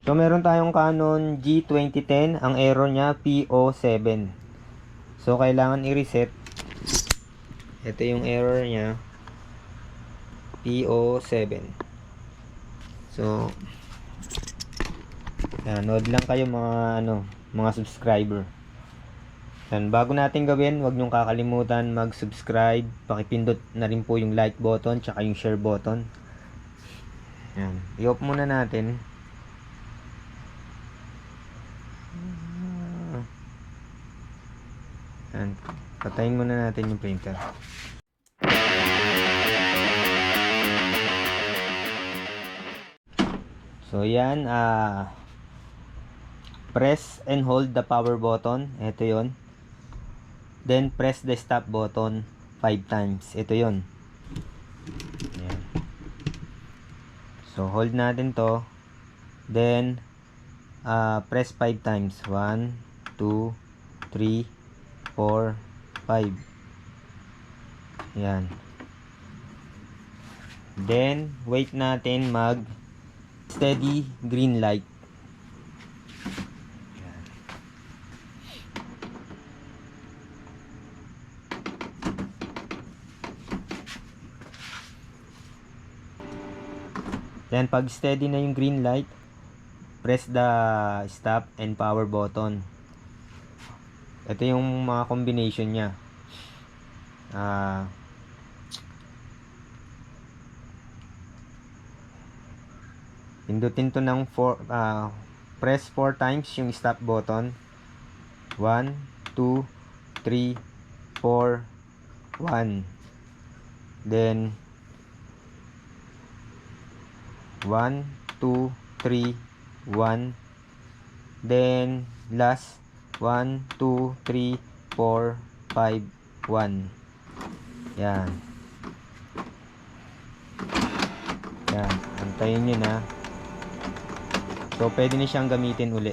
So, meron tayong Canon G2010. Ang error niya, PO7. So, kailangan i-reset. Ito yung error niya, PO7. So, yan, nood lang kayo mga subscriber. Yan, bago natin gawin, huwag niyong kakalimutan mag-subscribe. Pakipindot na rin po yung like button, tsaka yung share button. Yan, i-off muna natin. Yan, patayin muna natin yung printer. So yan, press and hold the power button. Ito yon. Then press the stop button 5 times. Ito yon. Yan. So hold natin to. Then press 5 times. 1, 2, 3, 4, 5. Yan. Then wait natin mag steady green light. Then pag steady na yung green light, press the stop and power button. Ito yung mga combination niya. Pindutin to ng press 4 times yung stop button. 1, 2, 3, 4, 1. Then 1, 2, 3, 1. Then last 1, 2, 3, 4, 5, 1. Yan. Yan. Antayin nyo na. So, pwede na siyang gamitin uli.